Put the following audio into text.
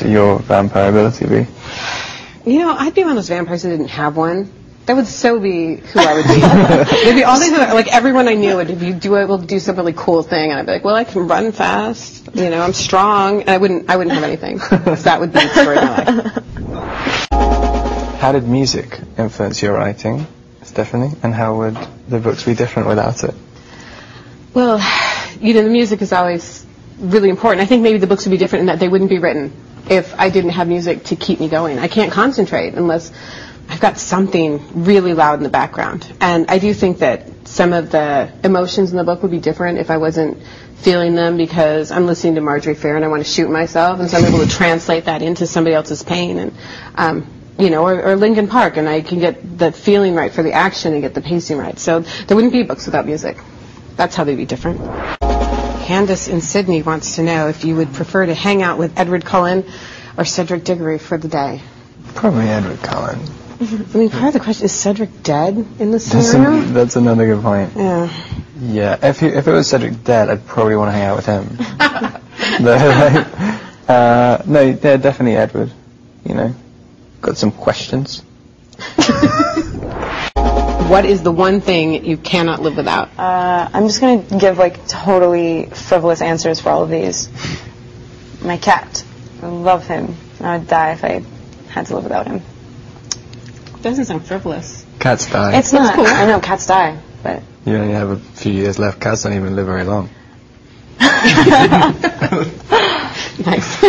your vampire ability be? You know, I'd be one of those vampires who didn't have one. That would so be who I would be. There'd be all these, like everyone I knew would be able to do some really cool thing, and I'd be like, well, I can run fast. You know, I'm strong, and I wouldn't have anything. So that would be the story of my life. How did music influence your writing, Stephanie? And how would the books be different without it? Well, you know, the music is always really important. I think maybe the books would be different in that they wouldn't be written if I didn't have music to keep me going. I can't concentrate unless I've got something really loud in the background. And I do think that some of the emotions in the book would be different if I wasn't feeling them because I'm listening to Marjorie Fair and I want to shoot myself, and so I'm able to translate that into somebody else's pain. And you know, or Linkin Park, and I can get the feeling right for the action and get the pacing right. So there wouldn't be books without music. That's how they'd be different. Candace in Sydney wants to know if you would prefer to hang out with Edward Cullen or Cedric Diggory for the day. Probably Edward Cullen. I mean, part of the question is Cedric dead in this scenario? That's another good point. Yeah. Yeah, if it was Cedric dead, I'd probably want to hang out with him. No, yeah, definitely Edward. You know, got some questions. What is the one thing you cannot live without? I'm just going to give like totally frivolous answers for all of these. My cat. I love him. I would die if I had to live without him. Doesn't sound frivolous. Cats die. It's not. Cool. I know cats die, but you only have a few years left. Cats don't even live very long. Nice.